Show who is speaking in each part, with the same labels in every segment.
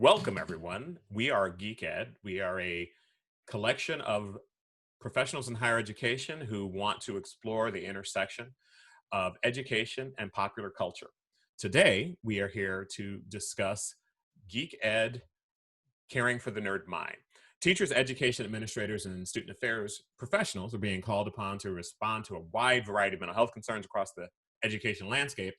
Speaker 1: Welcome, everyone. We are GeekEd. We are a collection of professionals in higher education who want to explore the intersection of education and popular culture. Today, we are here to discuss GeekEd, Caring for the Nerd Mind. Teachers, education administrators, and student affairs professionals are being called upon to respond to a wide variety of mental health concerns across the education landscape,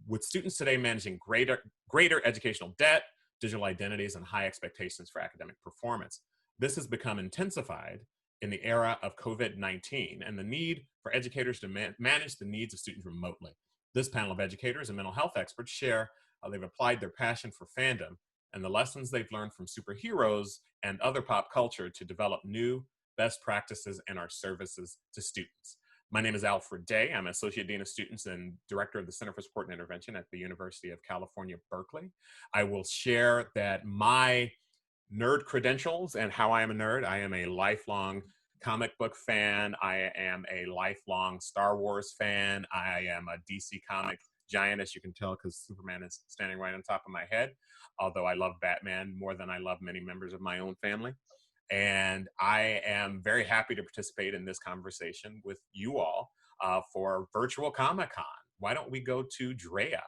Speaker 1: with students today managing greater educational debt, digital identities, and high expectations for academic performance. This has become intensified in the era of COVID-19 and the need for educators to manage the needs of students remotely. This panel of educators and mental health experts share how they've applied their passion for fandom and the lessons they've learned from superheroes and other pop culture to develop new best practices in our services to students. My name is Alfred. I'm Associate Dean of Students and Director of the Center for Support and Intervention at the University of California, Berkeley. I will share that my nerd credentials and how I am a nerd. I am a lifelong comic book fan. I am a lifelong Star Wars fan. I am a DC comic giant, as you can tell, because Superman is standing right on top of my head, although I love Batman more than I love many members of my own family. And I am very happy to participate in this conversation with you all for virtual Comic-Con. Why don't we go to Drea?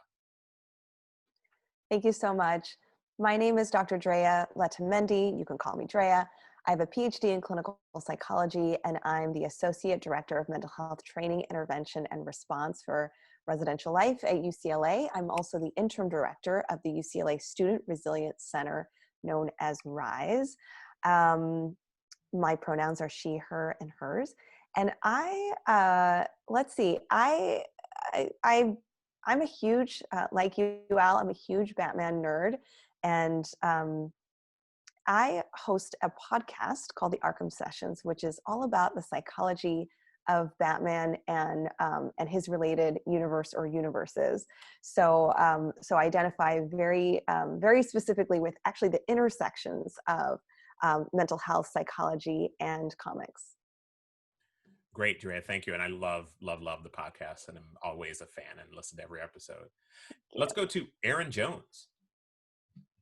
Speaker 2: Thank you so much. My name is Dr. Drea Letamendi. You can call me Drea. I have a PhD in clinical psychology, and I'm the Associate Director of Mental Health Training, Intervention, and Response for Residential Life at UCLA. I'm also the Interim Director of the UCLA Student Resilience Center, known as RISE. My pronouns are she, her, and hers. And let's see, I'm a huge, like you, Al, I'm a huge Batman nerd. And I host a podcast called the Arkham Sessions, which is all about the psychology of Batman and his related universe or universes. So I identify very specifically with actually the intersections of mental health, psychology, and comics.
Speaker 1: Great, Drea, thank you. And I love the podcast, and I'm always a fan and listen to every episode. Let's go to Aaron Jones.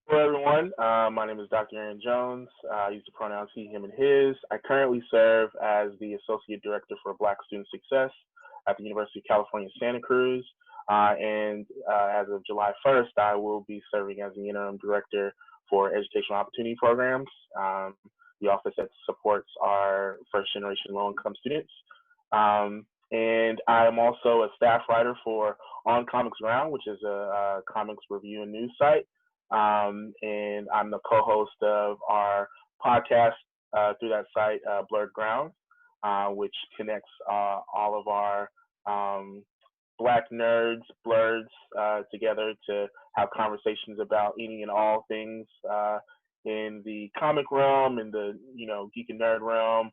Speaker 3: Hello, everyone. My name is Dr. Aaron Jones. I use the pronouns he, him, and his. I currently serve as the Associate Director for Black Student Success at the University of California, Santa Cruz. And as of July 1st, I will be serving as the Interim Director for Educational Opportunity Programs, the office that supports our first-generation low-income students. And I'm also a staff writer for On Comics Ground, which is a comics review and news site. And I'm the co-host of our podcast through that site, Blurred Ground, which connects all of our Black nerds, blurs together to have conversations about any and all things in the comic realm, in the geek and nerd realm.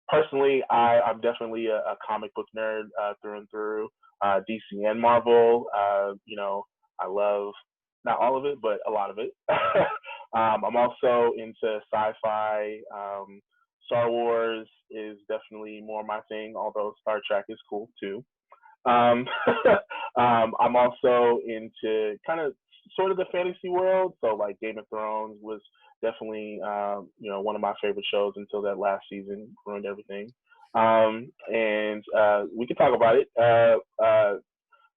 Speaker 3: Personally, I'm definitely a comic book nerd through and through. DC and Marvel. I love not all of it, but a lot of it. I'm also into sci-fi. Star Wars is definitely more my thing, although Star Trek is cool too. I'm also into kind of sort of the fantasy world. So like Game of Thrones was definitely, one of my favorite shows until that last season ruined everything. And we can talk about it.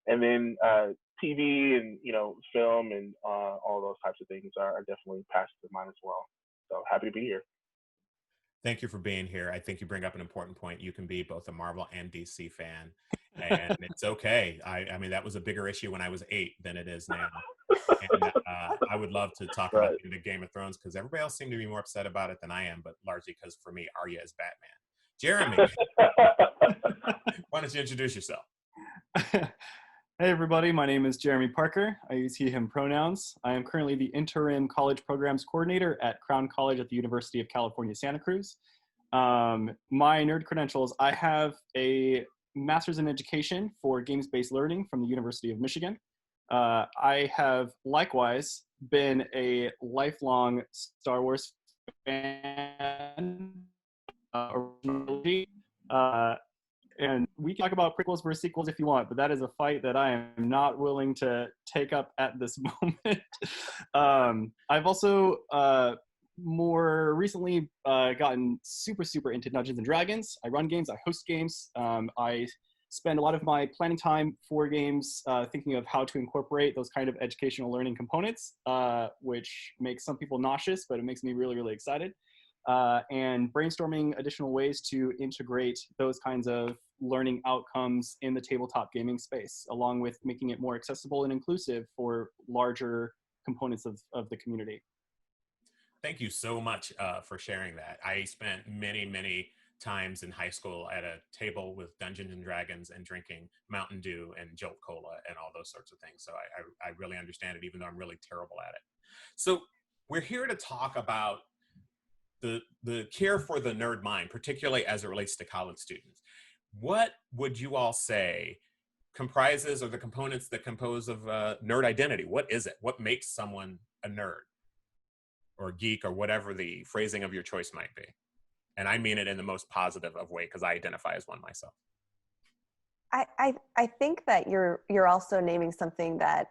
Speaker 3: And then TV and, film and all those types of things are definitely passions of mine as well. So happy to be here.
Speaker 1: Thank you for being here. I think you bring up an important point. You can be both a Marvel and DC fan, and it's okay. I mean, that was a bigger issue when I was 8 than it is now. And I would love to talk about the Game of Thrones because everybody else seemed to be more upset about it than I am, but largely because for me, Arya is Batman. Jeremy, why don't you introduce yourself?
Speaker 4: Hey everybody, my name is Jeremy Parker. I use he, him pronouns. I am currently the interim college programs coordinator at Crown College at the University of California, Santa Cruz. My nerd credentials, I have a master's in education for games-based learning from the University of Michigan. I have likewise been a lifelong Star Wars fan originally. And we can talk about prequels versus sequels if you want, but that is a fight that I am not willing to take up at this moment. I've also more recently gotten super into Dungeons and Dragons. I run games, I host games. I spend a lot of my planning time for games thinking of how to incorporate those kind of educational learning components, which makes some people nauseous, but it makes me really excited. And brainstorming additional ways to integrate those kinds of learning outcomes in the tabletop gaming space, along with making it more accessible and inclusive for larger components of the community.
Speaker 1: Thank you so much for sharing that. I spent many times in high school at a table with Dungeons and Dragons and drinking Mountain Dew and Jolt Cola and all those sorts of things. So I really understand it, even though I'm really terrible at it. So we're here to talk about the care for the nerd mind, particularly as it relates to college students. What would you all say comprises or the components that compose of nerd identity? What is it? What makes someone a nerd or a geek or whatever the phrasing of your choice might be? And I mean it in the most positive of way because I identify as one myself.
Speaker 2: I think that you're also naming something that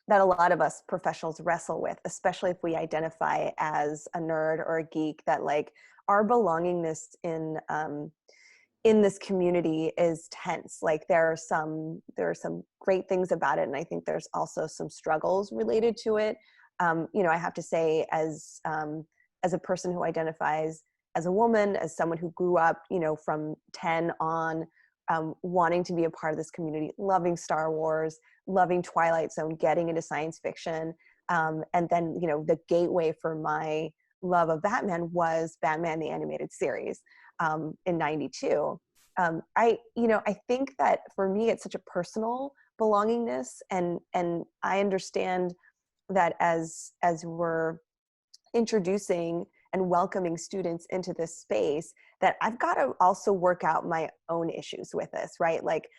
Speaker 2: that a lot of us professionals wrestle with, especially if we identify as a nerd or a geek, that like our belongingness in this community is tense. Like there are some great things about it, and I think there's also some struggles related to it. You know, I have to say, as a person who identifies as a woman, as someone who grew up, you know, from 10 on, wanting to be a part of this community, loving Star Wars, loving Twilight Zone, getting into science fiction. And then, you know, the gateway for my love of Batman was Batman, the animated series, in 92. I think that for me, it's such a personal belongingness. And I understand that as we're introducing and welcoming students into this space, that I've got to also work out my own issues with this, right? Like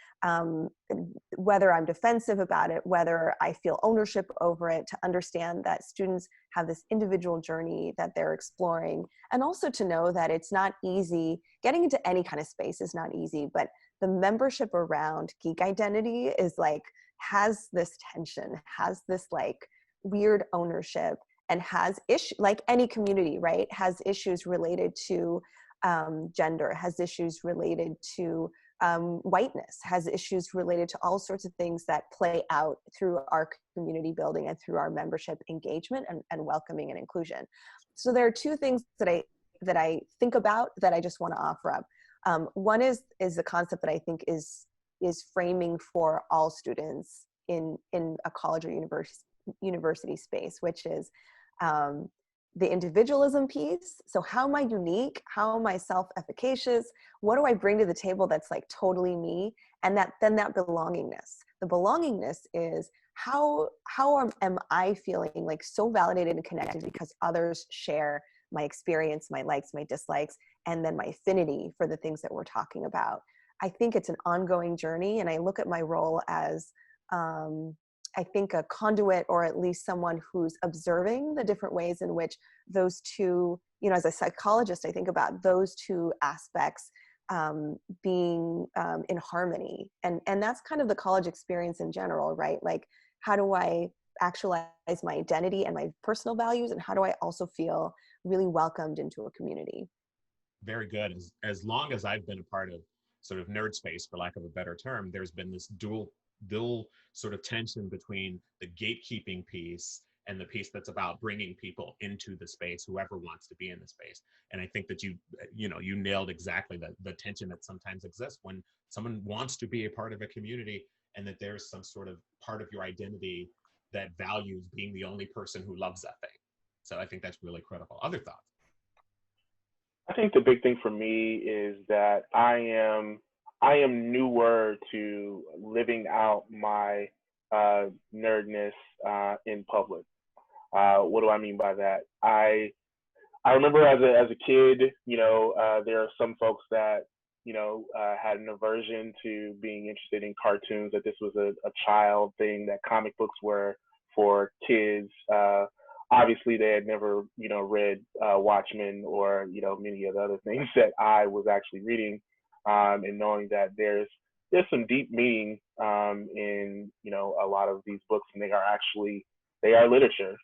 Speaker 2: whether I'm defensive about it, whether I feel ownership over it, to understand that students have this individual journey that they're exploring, and also to know that it's not easy. Getting into any kind of space is not easy, but the membership around geek identity is like, has this tension, has this like weird ownership, and has issues, like any community, right, has issues related to gender, has issues related to whiteness, has issues related to all sorts of things that play out through our community building and through our membership engagement and welcoming and inclusion. So there are two things that I think about that I just want to offer up. One is the concept that I think is framing for all students in a college or university space, which is the individualism piece. So how am I unique? How am I self-efficacious? What do I bring to the table that's like totally me? And then that belongingness. The belongingness is how am I feeling like so validated and connected because others share my experience, my likes, my dislikes, and then my affinity for the things that we're talking about. I think it's an ongoing journey, and I look at my role as I think a conduit, or at least someone who's observing the different ways in which those two, you know, as a psychologist, I think about those two aspects being in harmony. And that's kind of the college experience in general, right? Like, how do I actualize my identity and my personal values, and how do I also feel really welcomed into a community?
Speaker 1: Very good. As long as I've been a part of sort of nerd space, for lack of a better term, there's been this dual sort of tension between the gatekeeping piece and the piece that's about bringing people into the space, whoever wants to be in the space. And I think that you nailed exactly the tension that sometimes exists when someone wants to be a part of a community, and that there's some sort of part of your identity that values being the only person who loves that thing. So I think that's really critical. Other thoughts?
Speaker 3: I think the big thing for me is that I am newer to living out my nerdness in public. What do I mean by that? I remember as a kid, there are some folks that had an aversion to being interested in cartoons. That this was a child thing. That comic books were for kids. Obviously, they had never read Watchmen or many of the other things that I was actually reading. and knowing that there's some deep meaning in, you know, a lot of these books, and they are literature.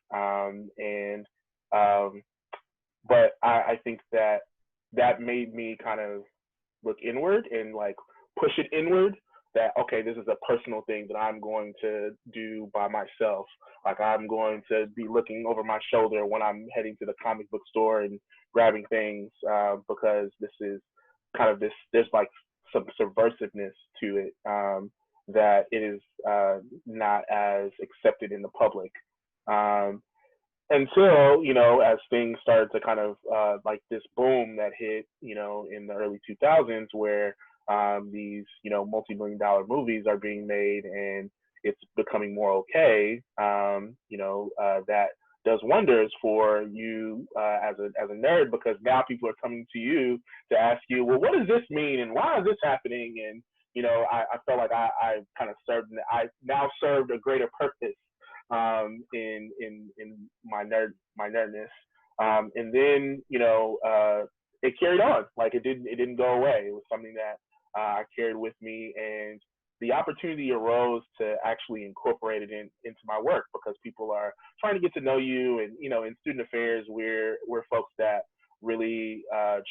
Speaker 3: But I think that made me kind of look inward and like push it inward, that okay, this is a personal thing that I'm going to do by myself. Like I'm going to be looking over my shoulder when I'm heading to the comic book store and grabbing things, because this is kind of there's like some subversiveness to it, that it is not as accepted in the public. Until, you know, as things started to kind of like this boom that hit, you know, in the early 2000s, where these, you know, multi-million-dollar movies are being made and it's becoming more okay, you know, that does wonders for you as a nerd, because now people are coming to you to ask you, well, what does this mean and why is this happening? And, you know, I felt like I kind of I now served a greater purpose in my nerdness, and then, you know, it carried on. Like it didn't go away. It was something that I carried with me, and the opportunity arose to actually incorporate it into my work, because people are trying to get to know you, and, you know, in student affairs, we're folks that really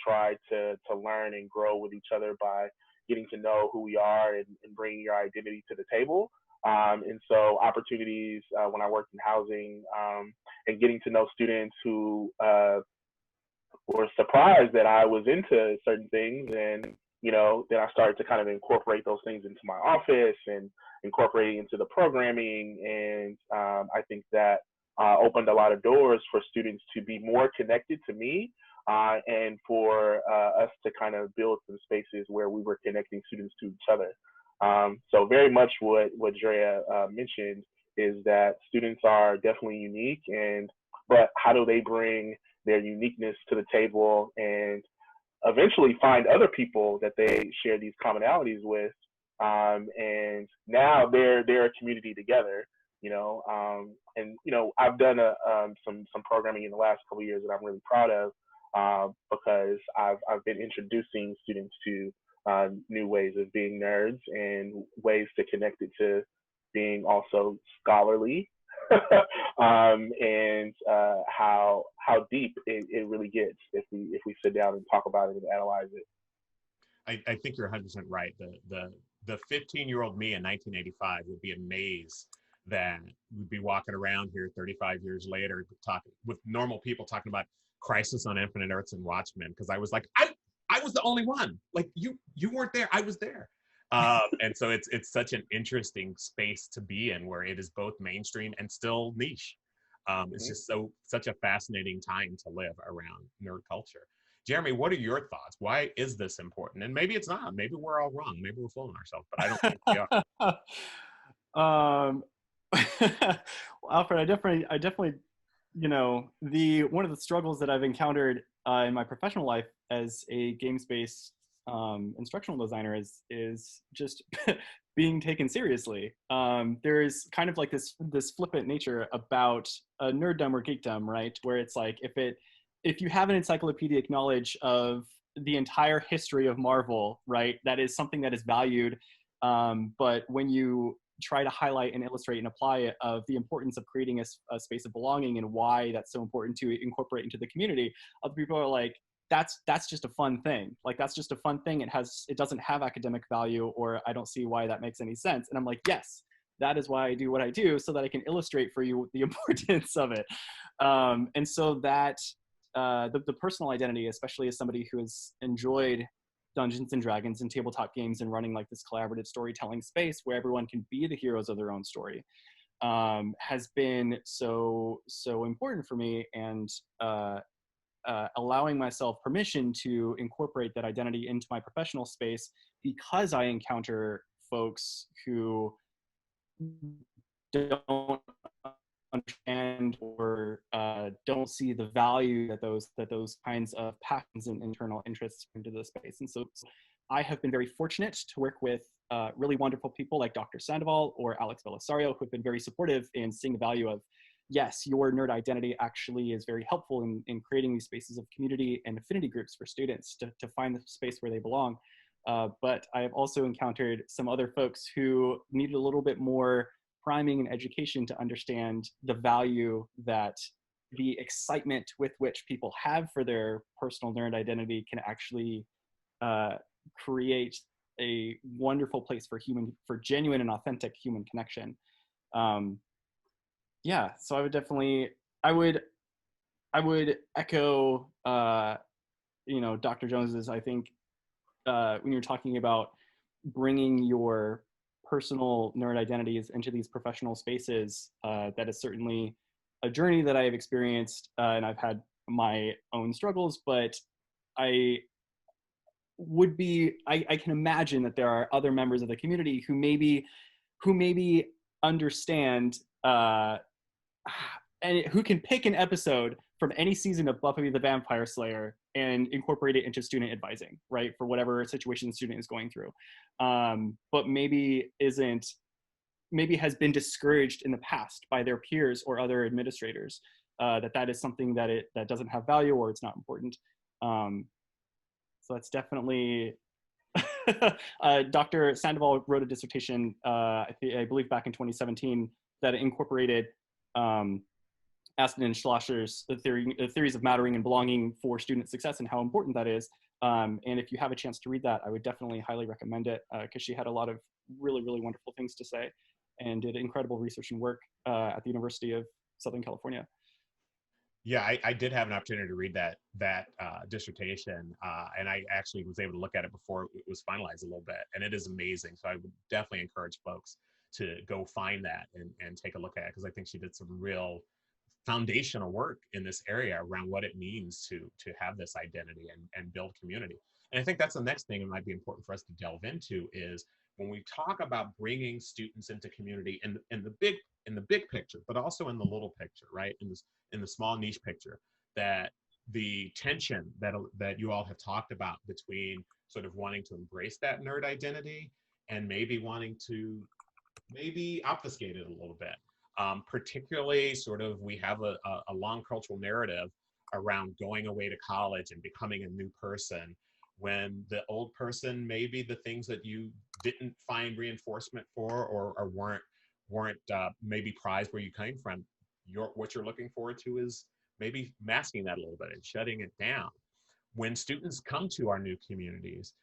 Speaker 3: try to learn and grow with each other by getting to know who we are and bringing your identity to the table. And so opportunities when I worked in housing, and getting to know students who were surprised that I was into certain things, and, you know, then I started to kind of incorporate those things into my office and incorporating into the programming. And I think that opened a lot of doors for students to be more connected to me, and for us to kind of build some spaces where we were connecting students to each other. So very much what Drea mentioned is that students are definitely unique, but how do they bring their uniqueness to the table and eventually find other people that they share these commonalities with, and now they're a community together, you know. And, you know, I've done some programming in the last couple of years that I'm really proud of, because I've been introducing students to new ways of being nerds and ways to connect it to being also scholarly, and how deep it really gets if we sit down and talk about it and analyze it.
Speaker 1: I think you're 100% right. The 15-year-old me in 1985 would be amazed that we'd be walking around here 35 years later talking with normal people, talking about Crisis on Infinite Earths and Watchmen, because I was like, I was the only one. Like you weren't there, I was there. And so it's such an interesting space to be in, where it is both mainstream and still niche. It's just such a fascinating time to live around nerd culture. Jeremy, what are your thoughts? Why is this important? And maybe it's not. Maybe we're all wrong. Maybe we're fooling ourselves, but I don't think we are.
Speaker 4: Alfred, I definitely, you know, one of the struggles that I've encountered in my professional life as a games-based instructional designer is just being taken seriously. There's kind of like this flippant nature about nerddom or geekdom, right? Where it's like, if you have an encyclopedic knowledge of the entire history of Marvel, right, that is something that is valued. But when you try to highlight and illustrate and apply of the importance of creating a space of belonging and why that's so important to incorporate into the community, other people are like, that's just a fun thing. Like, that's just a fun thing. It doesn't have academic value, or I don't see why that makes any sense. And I'm like, yes, that is why I do what I do, so that I can illustrate for you the importance of it. And so that the personal identity, especially as somebody who has enjoyed Dungeons and Dragons and tabletop games and running like this collaborative storytelling space where everyone can be the heroes of their own story, has been so important for me. And allowing myself permission to incorporate that identity into my professional space, because I encounter folks who don't understand or don't see the value that those kinds of passions and internal interests bring to the space. And so I have been very fortunate to work with really wonderful people like Dr. Sandoval or Alex Belisario, who have been very supportive in seeing the value of, yes, your nerd identity actually is very helpful in creating these spaces of community and affinity groups for students to find the space where they belong. but I have also encountered some other folks who needed a little bit more priming and education to understand the value that the excitement with which people have for their personal nerd identity can actually create a wonderful place for genuine and authentic human connection. Yeah, so I would definitely, I would echo, Dr. Jones's. I think when you're talking about bringing your personal nerd identities into these professional spaces, that is certainly a journey that I have experienced, and I've had my own struggles, but I can imagine that there are other members of the community who maybe understand and who can pick an episode from any season of Buffy the Vampire Slayer and incorporate it into student advising, right, for whatever situation the student is going through, but maybe has been discouraged in the past by their peers or other administrators, that is something that doesn't have value or it's not important. So that's definitely, Dr. Sandoval wrote a dissertation, I believe back in 2017, that incorporated Aston and Schlosser's theories of mattering and belonging for student success and how important that is. And if you have a chance to read that, I would definitely highly recommend it, because she had a lot of really, really wonderful things to say and did incredible research and work at the University of Southern California.
Speaker 1: Yeah, I did have an opportunity to read that dissertation, and I actually was able to look at it before it was finalized a little bit, and it is amazing. So I would definitely encourage folks to go find that and take a look at it, because I think she did some real foundational work in this area around what it means to have this identity and build community. And I think that's the next thing that might be important for us to delve into is when we talk about bringing students into community in the big picture, but also in the little picture, right? In the small niche picture, that the tension that you all have talked about between sort of wanting to embrace that nerd identity and maybe wanting to obfuscate it a little bit. Particularly sort of, we have a long cultural narrative around going away to college and becoming a new person, when the old person, maybe the things that you didn't find reinforcement for or weren't maybe prized where you came from, what you're looking forward to is maybe masking that a little bit and shutting it down. When students come to our new communities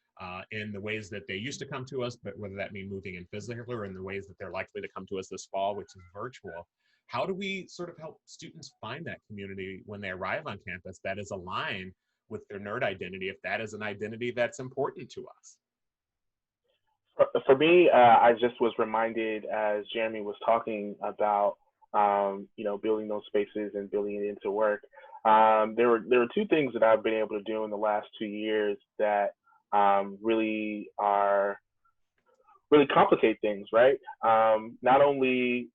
Speaker 1: in the ways that they used to come to us, but whether that mean moving in physically or in the ways that they're likely to come to us this fall, which is virtual, how do we sort of help students find that community when they arrive on campus that is aligned with their nerd identity, if that is an identity that's important to us?
Speaker 3: For me, I just was reminded as Jeremy was talking about, building those spaces and building it into work. There were two things that I've been able to do in the last 2 years that really complicate things, right? Not only,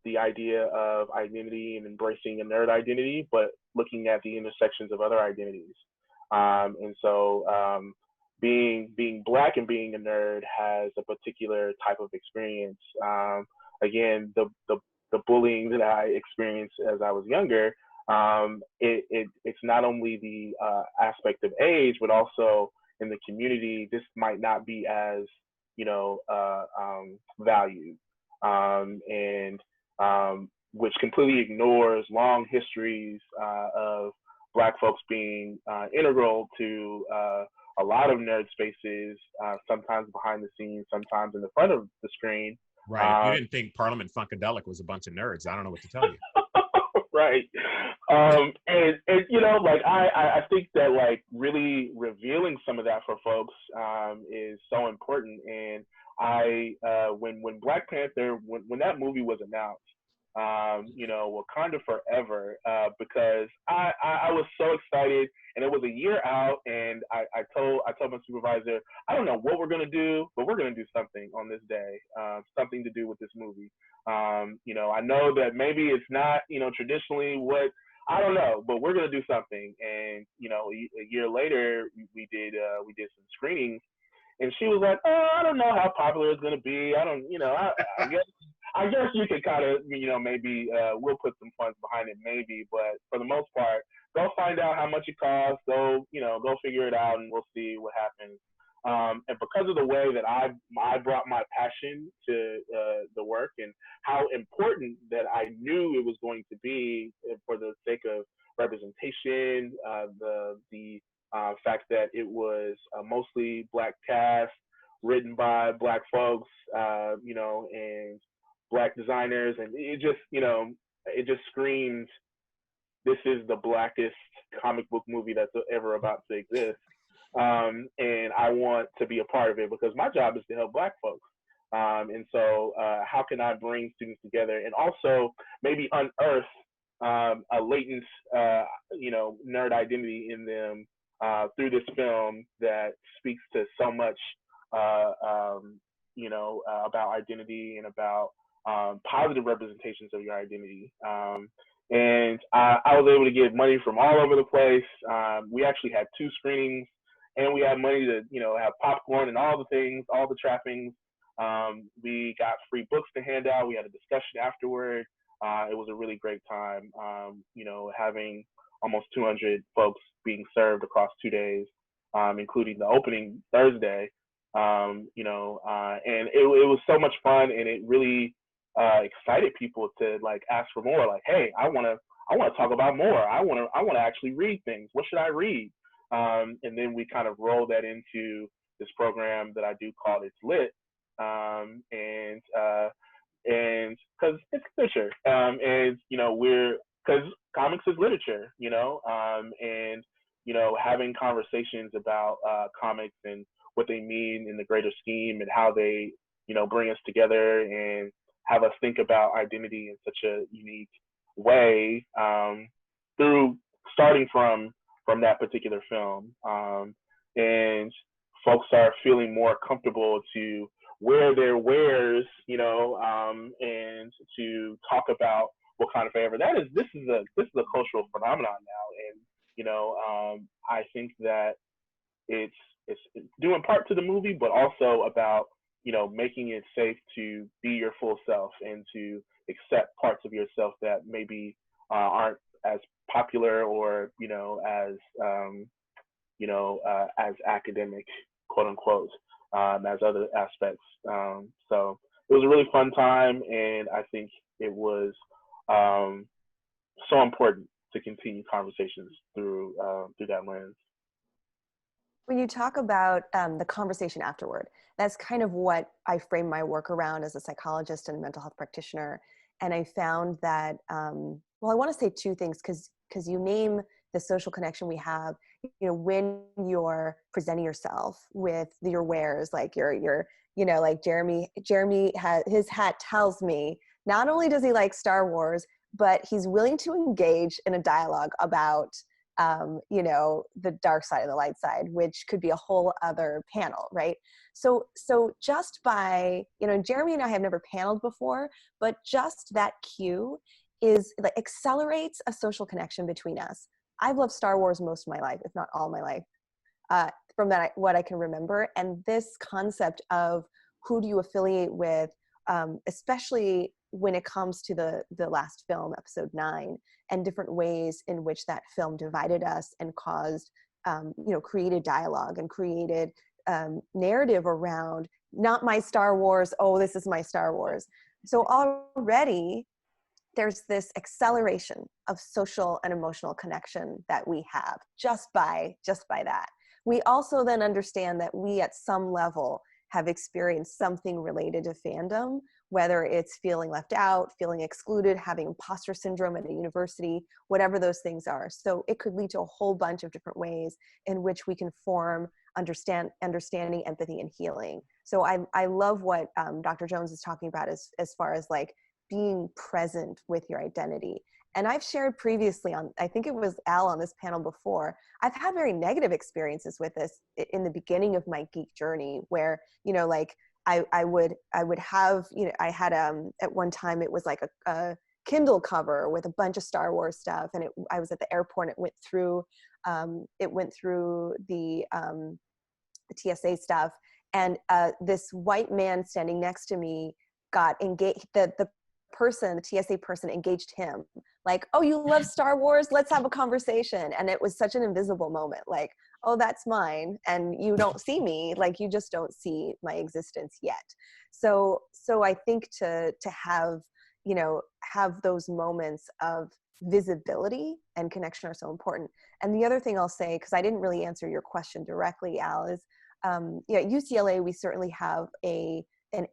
Speaker 3: the idea of identity and embracing a nerd identity, but looking at the intersections of other identities. And so being Black and being a nerd has a particular type of experience. Again, the bullying that I experienced as I was younger, it's not only the aspect of age, but also in the community, this might not be as, valued, and which completely ignores long histories of Black folks being integral to a lot of nerd spaces, sometimes behind the scenes, sometimes in the front of the screen.
Speaker 1: Right. If you didn't think Parliament Funkadelic was a bunch of nerds, I don't know what to tell you.
Speaker 3: Right. And I think that like really revealing some of that for folks is so important. And when Black Panther, when that movie was announced, Wakanda Forever, because I was so excited, and it was a year out, and I told my supervisor, I don't know what we're gonna do, but we're gonna do something on this day, something to do with this movie. I know that maybe it's not, traditionally what, I don't know, but we're gonna do something. And a year later, we did some screenings, and she was like, "Oh, I don't know how popular it's gonna be. I don't, I guess you could kind of, maybe we'll put some funds behind it, maybe, but for the most part, go find out how much it costs. Go figure it out, and we'll see what happens. And because of the way that I brought my passion to the work, and how important that I knew it was going to be for the sake of representation, the fact that it was a mostly Black cast, written by Black folks, and Black designers, and it just screams, this is the Blackest comic book movie that's ever about to exist. And I want to be a part of it because my job is to help Black folks. And so how can I bring students together and also maybe unearth a latent, nerd identity in them through this film that speaks to so much, about identity and about positive representations of your identity. And I was able to get money from all over the place. We actually had 2 screenings, and we had money to, have popcorn and all the things, all the trappings. We got free books to hand out. We had a discussion afterward. It was a really great time, having almost 200 folks being served across 2 days, including the opening Thursday. And it was so much fun, and it really excited people to ask for more. Like, hey, I want to talk about more. I want to actually read things. What should I read? And then we kind of roll that into this program that I do called It's Lit, and because it's literature, and because comics is literature, and having conversations about comics and what they mean in the greater scheme, and how they bring us together and have us think about identity in such a unique way, through starting from that particular film. And folks are feeling more comfortable to wear their wares, and to talk about what kind of favor that is. This is a cultural phenomenon now, and I think that it's due in part to the movie, but also about making it safe to be your full self and to accept parts of yourself that maybe aren't as popular or as academic, quote unquote, as other aspects. So it was a really fun time, and I think it was so important to continue conversations through that lens.
Speaker 2: When you talk about the conversation afterward, that's kind of what I frame my work around as a psychologist and mental health practitioner. And I found that, I want to say 2 things, because you name the social connection we have, when you're presenting yourself with your wares, like like Jeremy has, his hat tells me, not only does he like Star Wars, but he's willing to engage in a dialogue about the dark side and the light side, which could be a whole other panel, right? So just by, Jeremy and I have never paneled before, but just that cue accelerates a social connection between us. I've loved Star Wars most of my life, if not all my life, from what I can remember. And this concept of who do you affiliate with, especially when it comes to the last film, episode 9, and different ways in which that film divided us and caused, created dialogue and created narrative around, not my Star Wars, oh, this is my Star Wars. So already there's this acceleration of social and emotional connection that we have just by that. We also then understand that we at some level have experienced something related to fandom, whether it's feeling left out, feeling excluded, having imposter syndrome at a university, whatever those things are. So it could lead to a whole bunch of different ways in which we can form understanding, empathy, and healing. So I love what Dr. Jones is talking about as far as being present with your identity. And I've shared previously I think it was Al on this panel before, I've had very negative experiences with this in the beginning of my geek journey, where, I would have, I had, at one time it was like a Kindle cover with a bunch of Star Wars stuff. And I was at the airport, and it went through the TSA stuff. And this white man standing next to me got engaged, the TSA person engaged him Like, oh, you love Star Wars? Let's have a conversation. And it was such an invisible moment, like, oh, that's mine. And you don't see me, like, you just don't see my existence yet. So I think to have, you know, have those moments of visibility and connection are so important. And the other thing I'll say, because I didn't really answer your question directly, Al, is yeah, at UCLA, we certainly have an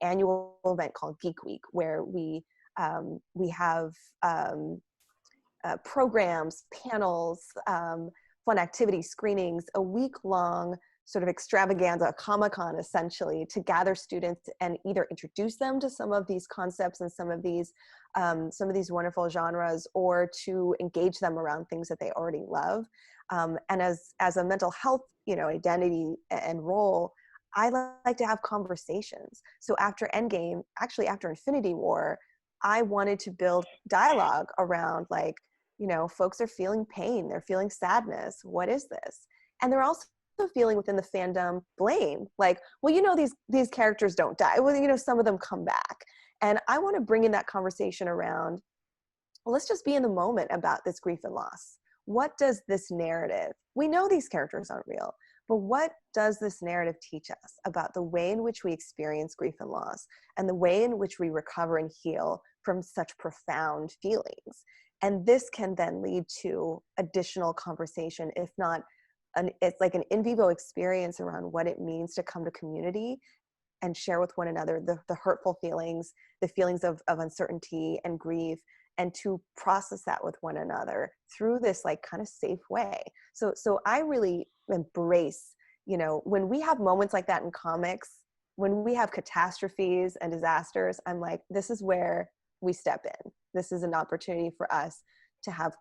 Speaker 2: annual event called Geek Week, where we have programs, panels, fun activity screenings, a week-long sort of extravaganza, a Comic-Con essentially, to gather students and either introduce them to some of these concepts and some of these wonderful genres, or to engage them around things that they already love. And as a mental health, you know, identity and role, I like to have conversations. So after Endgame, actually after Infinity War, I wanted to build dialogue around, like, you know, folks are feeling pain, they're feeling sadness. What is this? And they're also feeling within the fandom blame, like, well, you know, these characters don't die. Well, you know, some of them come back. And I want to bring in that conversation around, well, let's just be in the moment about this grief and loss. What does this narrative, we know these characters aren't real, but what does this narrative teach us about the way in which we experience grief and loss, and the way in which we recover and heal from such profound feelings? And this can then lead to additional conversation, if not, it's like an in vivo experience around what it means to come to community and share with one another the hurtful feelings, the feelings of uncertainty and grief, and to process that with one another through this, like, kind of safe way. So I really embrace, you know, when we have moments like that in comics, when we have catastrophes and disasters, I'm like, this is where we step in. This is an opportunity for us to have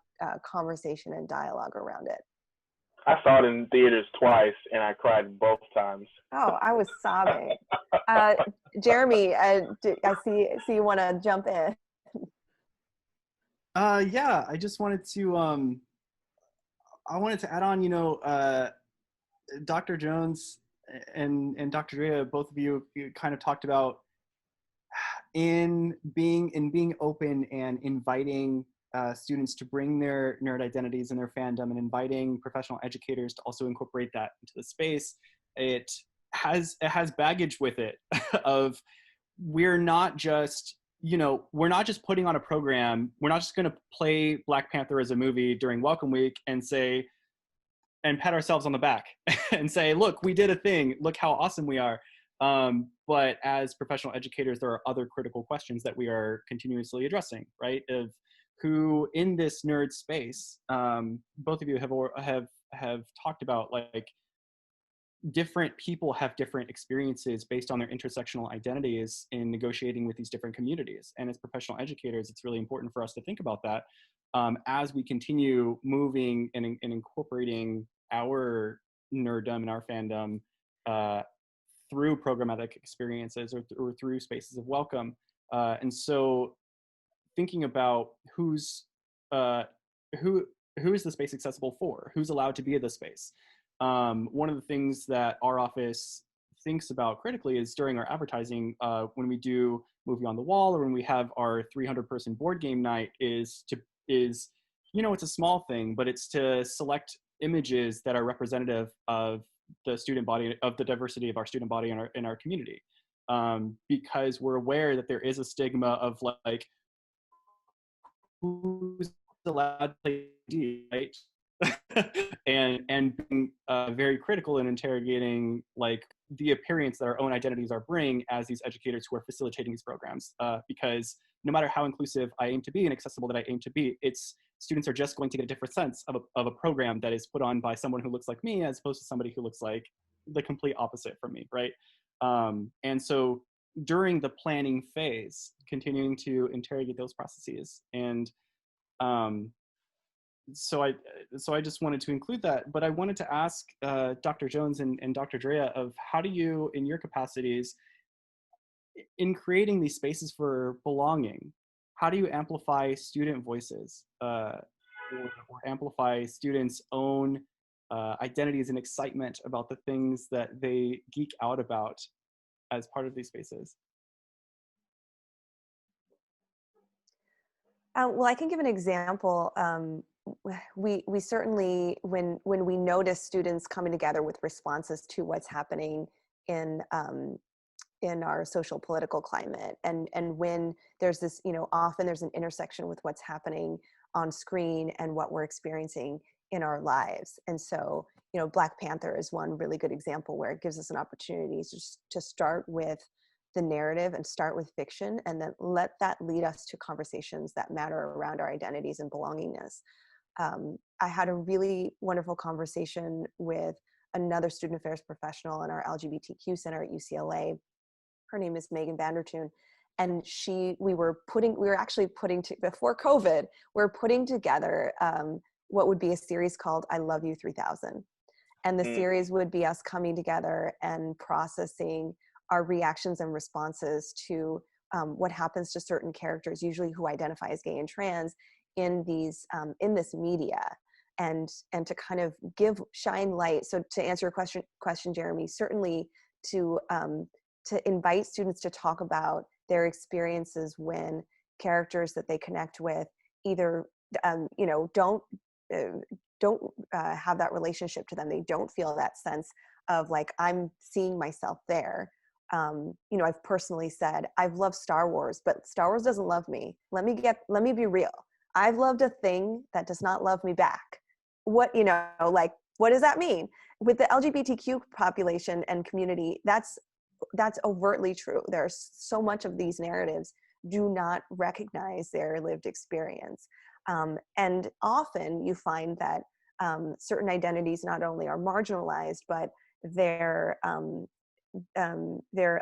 Speaker 2: conversation and dialogue around it.
Speaker 3: I saw it in theaters twice, and I cried both times.
Speaker 2: Oh, I was sobbing. Jeremy, I see you want to jump in.
Speaker 4: Yeah, I just wanted to add on, you know, Dr. Jones and Dr. Drea, both of you kind of talked about in being open and inviting students to bring their nerd identities and their fandom, and inviting professional educators to also incorporate that into the space. It has baggage with it of, we're not just putting on a program. We're not just going to play Black Panther as a movie during Welcome Week and pat ourselves on the back and say, look, we did a thing. Look how awesome we are. But as professional educators, there are other critical questions that we are continuously addressing, right? Of who in this nerd space, both of you have talked about, like, different people have different experiences based on their intersectional identities in negotiating with these different communities. And as professional educators, it's really important for us to think about that as we continue moving and incorporating our nerddom and our fandom through programmatic experiences or through spaces of welcome. And so thinking about who is the space accessible for? Who's allowed to be in the space? One of the things that our office thinks about critically is during our advertising, when we do Movie on the Wall, or when we have our 300-person board game night, is you know, it's a small thing, but it's to select images that are representative of the student body, of the diversity of our student body in our community, because we're aware that there is a stigma of, like, who's allowed to play D, right? and being very critical in interrogating, like, the appearance that our own identities are bringing as these educators who are facilitating these programs. Because no matter how inclusive I aim to be and accessible that I aim to be, students are just going to get a different sense of a program that is put on by someone who looks like me, as opposed to somebody who looks like the complete opposite from me, right? And so during the planning phase, continuing to interrogate those processes. And so I just wanted to include that, but I wanted to ask Dr. Jones and Dr. Drea, of how do you, in your capacities, in creating these spaces for belonging, how do you amplify student voices or amplify students' own identities and excitement about the things that they geek out about as part of these spaces?
Speaker 2: Well, I can give an example. We certainly, when we notice students coming together with responses to what's happening in our social political climate, and when there's this, often there's an intersection with what's happening on screen and what we're experiencing in our lives. And so, Black Panther is one really good example where it gives us an opportunity to start with the narrative and start with fiction, and then let that lead us to conversations that matter around our identities and belongingness. I had a really wonderful conversation with another student affairs professional in our LGBTQ center at UCLA. Her name is Megan Vandertoon. And we were actually putting before COVID, we're putting together what would be a series called I Love You 3000. And the series would be us coming together and processing our reactions and responses to what happens to certain characters, usually who identify as gay and trans, in this media, and to kind of shine light. So to answer your question, Jeremy, certainly to invite students to talk about their experiences when characters that they connect with either don't have that relationship to them. They don't feel that sense of like, I'm seeing myself there. I've personally said, I've loved Star Wars, but Star Wars doesn't love me. Let me be real. I've loved a thing that does not love me back. What does that mean? With the LGBTQ population and community, that's overtly true. There's so much of these narratives do not recognize their lived experience. And often you find that certain identities not only are marginalized, but they're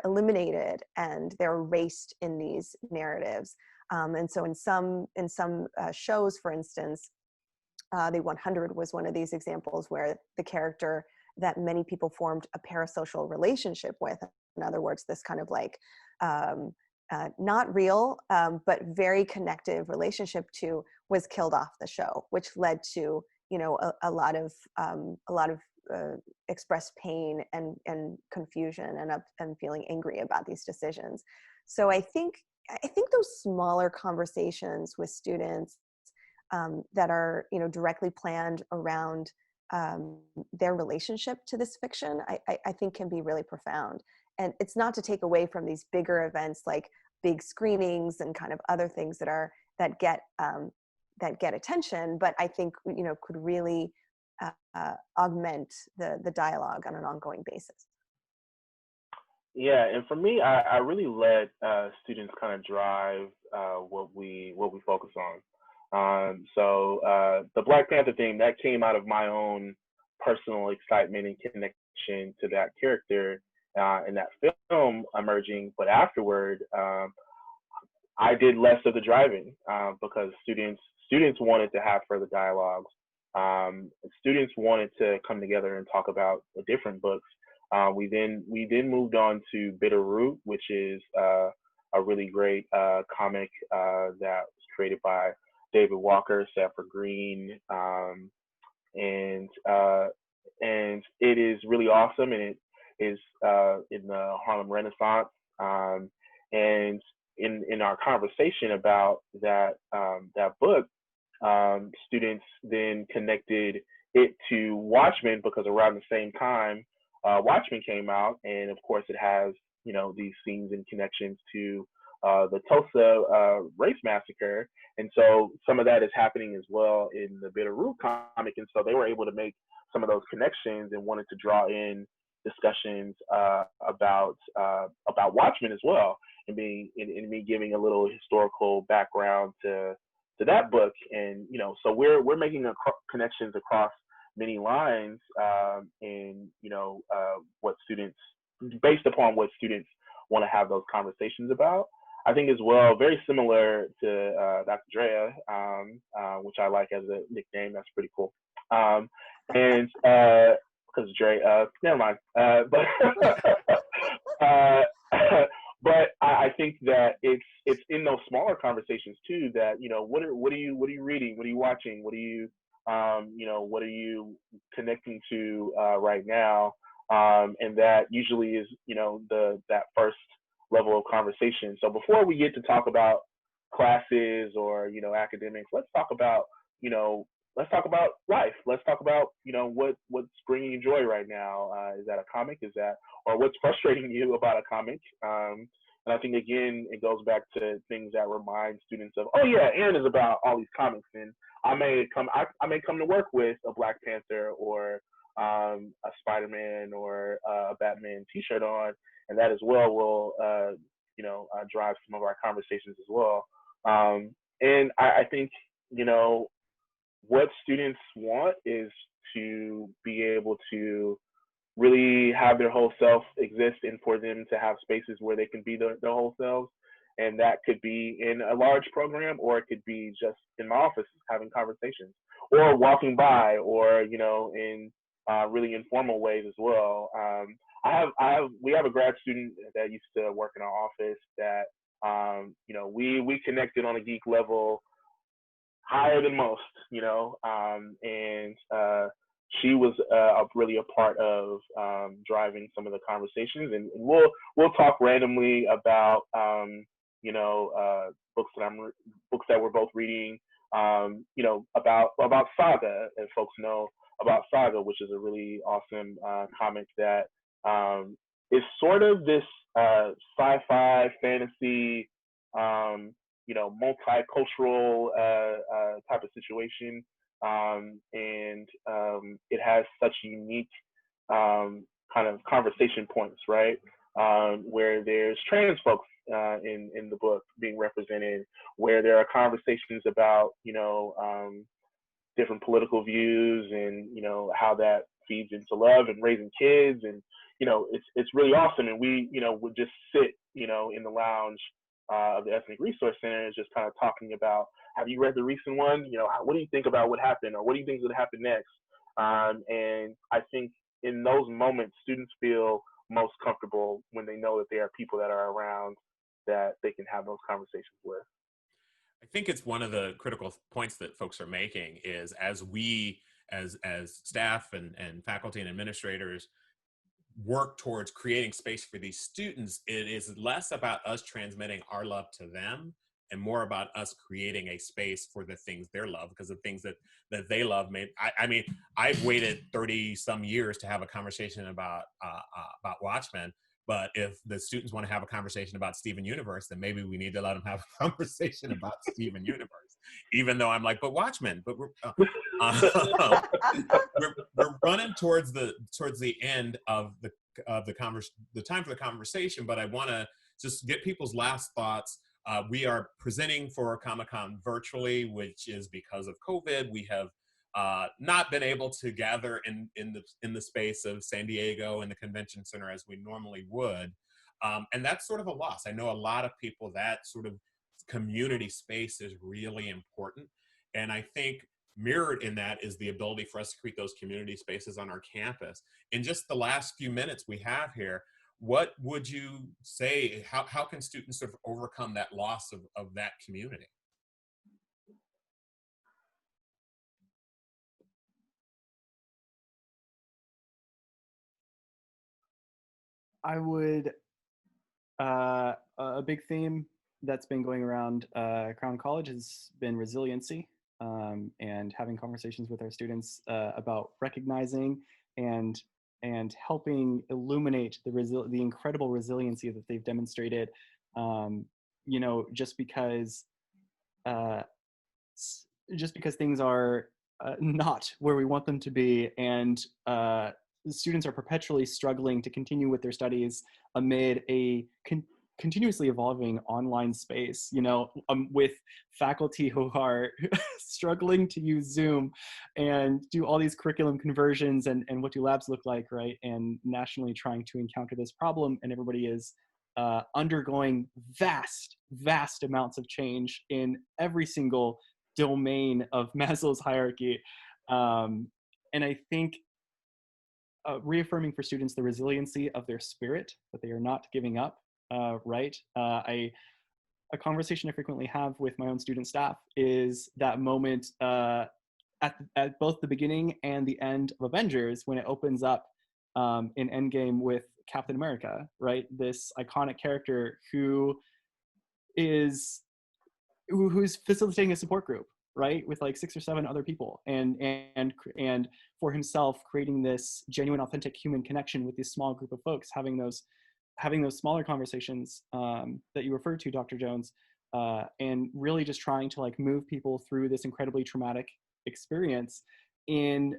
Speaker 2: eliminated and they're erased in these narratives. And so in some shows, for instance, The 100 was one of these examples where the character that many people formed a parasocial relationship with, in other words, this kind of like not real, but very connective relationship to, was killed off the show, which led to, a lot of expressed pain and confusion and feeling angry about these decisions. So I think those smaller conversations with students that are, directly planned around their relationship to this fiction, I think can be really profound. And it's not to take away from these bigger events like big screenings and kind of other things that get attention, but I think could really augment the dialogue on an ongoing basis.
Speaker 3: Yeah, and for me, I really let students kind of drive what we focus on. So the Black Panther thing, that came out of my own personal excitement and connection to that character in that film emerging. But afterward, I did less of the driving because students wanted to have further dialogues. Students wanted to come together and talk about different books. We then moved on to Bitter Root, which is a really great comic that was created by David Walker, Safford Green, and it is really awesome, and it is in the Harlem Renaissance. And in our conversation about that book, students then connected it to Watchmen, because around the same time Watchmen came out, and of course it has these scenes and connections to the Tulsa race massacre, and so some of that is happening as well in the Bitter Root comic, and so they were able to make some of those connections and wanted to draw in discussions about Watchmen as well, and me giving a little historical background to that book, and so we're making connections across many lines, and what students, based upon what students want to have those conversations about. I think as well, very similar to Dr. Drea, which I like as a nickname. That's pretty cool. And because Drea, never mind. But I think that it's in those smaller conversations too that what are you reading, what are you watching, what are you what are you connecting to right now, and that usually is that first level of conversation. So before we get to talk about classes or, academics. Let's talk about, let's talk about life. Let's talk about, what's bringing you joy right now. Is that a comic? Or what's frustrating you about a comic? And I think, again, it goes back to things that remind students of, oh yeah, Aaron is about all these comics, and I may come to work with a Black Panther or a Spider-Man or a Batman T-shirt on, and that as well will, drive some of our conversations as well. And I think, what students want is to be able to really have their whole self exist, and for them to have spaces where they can be their whole selves. And that could be in a large program, or it could be just in my office having conversations, or walking by, or, in really informal ways as well. We have a grad student that used to work in our office that, we connected on a geek level higher than most, and she was really a part of driving some of the conversations, and we'll talk randomly about books that we're both reading, about Saga, and folks know about Saga, which is a really awesome comic that is sort of this sci-fi fantasy, multicultural type of situation. And it has such unique kind of conversation points, right? Where there's trans folks in the book being represented, where there are conversations about, different political views, and, how that feeds into love and raising kids. And, it's really awesome. And we, would just sit, in the lounge of the Ethnic Resource Center, just kind of talking about, have you read the recent one? What do you think about what happened, or what do you think is going to happen next? And I think in those moments, students feel most comfortable when they know that there are people that are around that they can have those conversations with.
Speaker 1: I think it's one of the critical points that folks are making is, as we, as staff and faculty and administrators, work towards creating space for these students, it is less about us transmitting our love to them and more about us creating a space for the things they love, because the things that they love I mean, I've waited 30 some years to have a conversation about Watchmen, but if the students want to have a conversation about Steven Universe, then maybe we need to let them have a conversation about Steven Universe, even though I'm like, but Watchmen, but we're running towards the end of the time for the conversation, but I want to just get people's last thoughts. We are presenting for Comic-Con virtually, which is because of COVID. We have not been able to gather in the space of San Diego and the convention center as we normally would, and that's sort of a loss. I know a lot of people, that sort of community space is really important, and I think mirrored in that is the ability for us to create those community spaces on our campus. In just the last few minutes we have here, what would you say, how can students sort of overcome that loss of that community?
Speaker 4: I would, a big theme that's been going around Crown College has been resiliency, and having conversations with our students about recognizing and helping illuminate the incredible resiliency that they've demonstrated. Just because things are not where we want them to be, and students are perpetually struggling to continue with their studies amid a continuously evolving online space, with faculty who are struggling to use Zoom and do all these curriculum conversions and what do labs look like, right? And nationally trying to encounter this problem, and everybody is undergoing vast amounts of change in every single domain of Maslow's hierarchy. And I think reaffirming for students the resiliency of their spirit, that they are not giving up, right? A conversation I frequently have with my own student staff is that moment at both the beginning and the end of Avengers, when it opens up in Endgame with Captain America, right? This iconic character who is who's facilitating a support group, right, with like 6 or 7 other people, and for himself creating this genuine, authentic human connection with this small group of folks, having those smaller conversations that you referred to, Dr. Jones, and really just trying to like move people through this incredibly traumatic experience in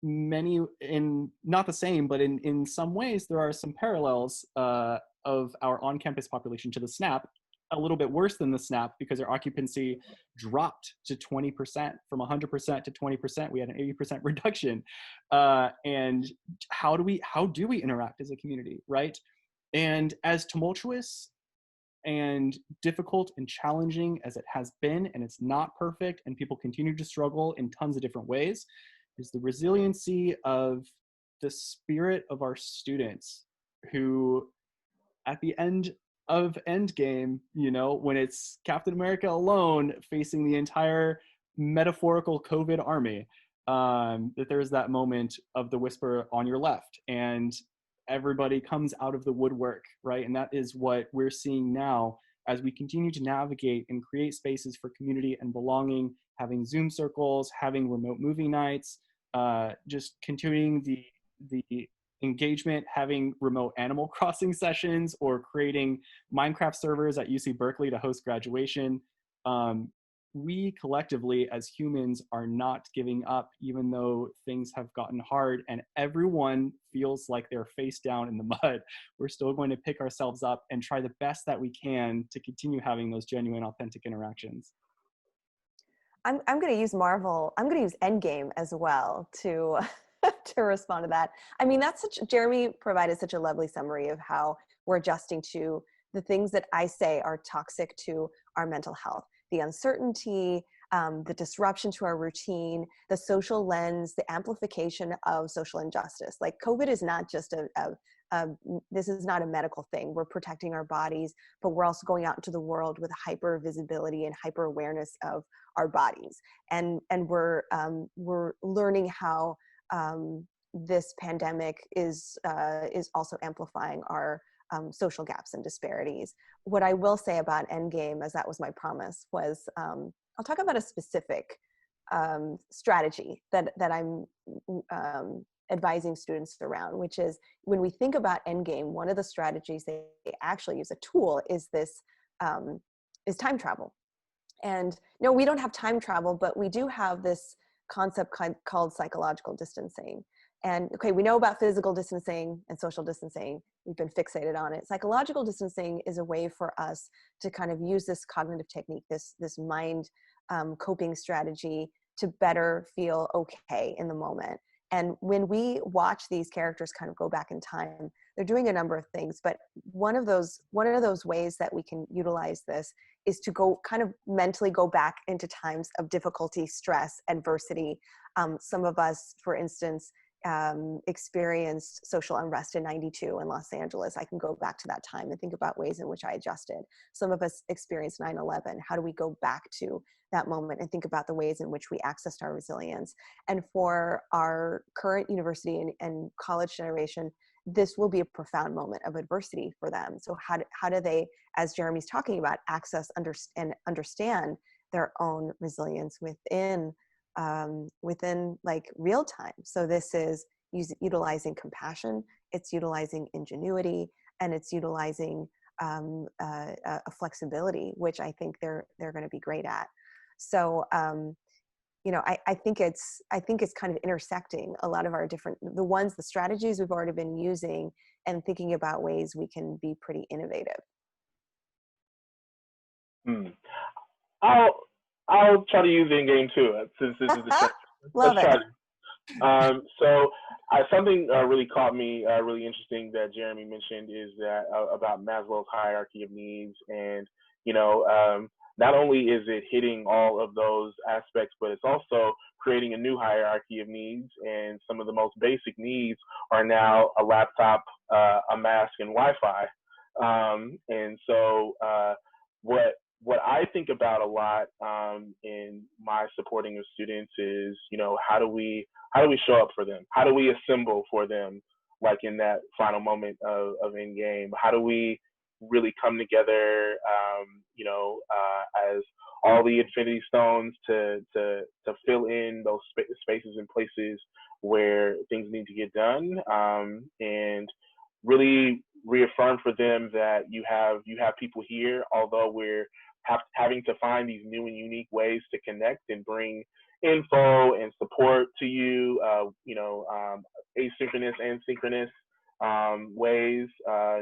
Speaker 4: not the same, but in some ways there are some parallels of our on-campus population to the SNAP, a little bit worse than the SNAP because our occupancy dropped to 20%, from 100% to 20%. We had an 80% reduction. And how do we interact as a community, right? And as tumultuous and difficult and challenging as it has been, and it's not perfect, and people continue to struggle in tons of different ways, is the resiliency of the spirit of our students who, at the end of Endgame, you know, when it's Captain America alone facing the entire metaphorical COVID army, that there's that moment of the whisper on your left, and everybody comes out of the woodwork, right? And that is what we're seeing now as we continue to navigate and create spaces for community and belonging, having Zoom circles, having remote movie nights, just continuing the engagement, having remote Animal Crossing sessions, or creating Minecraft servers at UC Berkeley to host graduation. We collectively as humans are not giving up, even though things have gotten hard and everyone feels like they're face down in the mud. We're still going to pick ourselves up and try the best that we can to continue having those genuine, authentic interactions.
Speaker 2: I'm going to use Marvel. I'm going to use Endgame as well to to respond to that. I mean, Jeremy provided such a lovely summary of how we're adjusting to the things that I say are toxic to our mental health: the uncertainty, the disruption to our routine, the social lens, the amplification of social injustice. Like, COVID is not just this is not a medical thing. We're protecting our bodies, but we're also going out into the world with hyper visibility and hyper awareness of our bodies. And we're learning how this pandemic is also amplifying our social gaps and disparities. What I will say about Endgame, as that was my promise, was I'll talk about a specific strategy that I'm advising students around, which is, when we think about Endgame, one of the strategies they actually use, a tool, is this is time travel. And no, we don't have time travel, but we do have this concept called psychological distancing. And okay, we know about physical distancing and social distancing. We've been fixated on it. Psychological distancing is a way for us to kind of use this cognitive technique, this mind coping strategy, to better feel okay in the moment. And when we watch these characters kind of go back in time, they're doing a number of things. But one of those ways that we can utilize this is to go kind of mentally go back into times of difficulty, stress, adversity. Some of us, for instance, experienced social unrest in '92 in Los Angeles. I can go back to that time and think about ways in which I adjusted. Some of us experienced 9/11. How do we go back to that moment and think about the ways in which we accessed our resilience? And for our current university and college generation, this will be a profound moment of adversity for them. So how do they, as Jeremy's talking about, access and understand their own resilience within like real time? So this is utilizing compassion, it's utilizing ingenuity, and it's utilizing a flexibility, which I think they're going to be great at. So you know, I think it's kind of intersecting a lot of our the strategies we've already been using, and thinking about ways we can be pretty innovative.
Speaker 3: I'll try to use Endgame too, since this is the
Speaker 2: Love it.
Speaker 3: So something really caught me really interesting that Jeremy mentioned is that about Maslow's hierarchy of needs. And you know, not only is it hitting all of those aspects, but it's also creating a new hierarchy of needs. And some of the most basic needs are now a laptop, a mask, and Wi-Fi. And so what I think about a lot in my supporting of students is, you know, how do we show up for them? How do we assemble for them, like in that final moment of Endgame? How do we really come together, you know, as all the infinity stones to fill in those spaces and places where things need to get done, and really reaffirm for them that you have people here, although we're having to find these new and unique ways to connect and bring info and support to you, asynchronous and synchronous ways,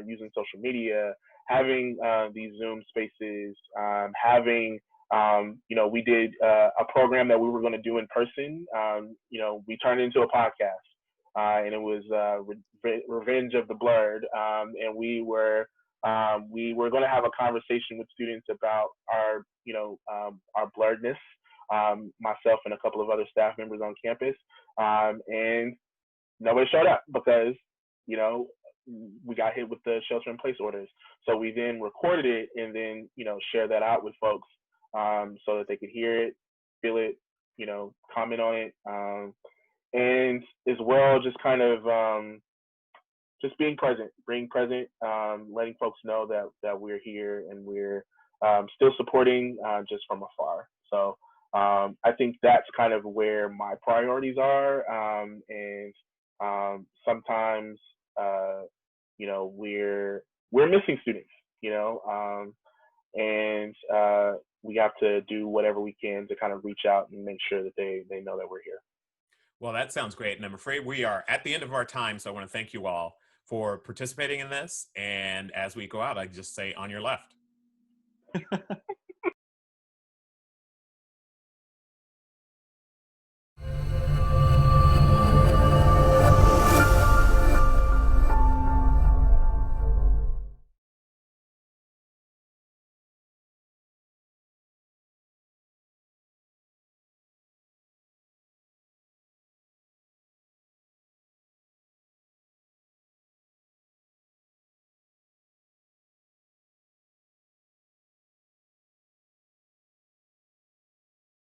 Speaker 3: using social media, having these Zoom spaces, having, we did a program that we were going to do in person. We turned it into a podcast, and it was Revenge of the Blurred, and we were going to have a conversation with students about our blurredness, myself and a couple of other staff members on campus, and nobody showed up because we got hit with the shelter-in-place orders. So we then recorded it and then shared that out with folks, so that they could hear it, feel it, comment on it, and as well just kind of just being present, letting folks know that we're here and we're still supporting, just from afar. So I think that's kind of where my priorities are, and sometimes we're missing students, and we have to do whatever we can to kind of reach out and make sure that they know that we're here.
Speaker 1: Well, that sounds great. And I'm afraid we are at the end of our time. So I want to thank you all for participating in this. And as we go out, I just say on your left.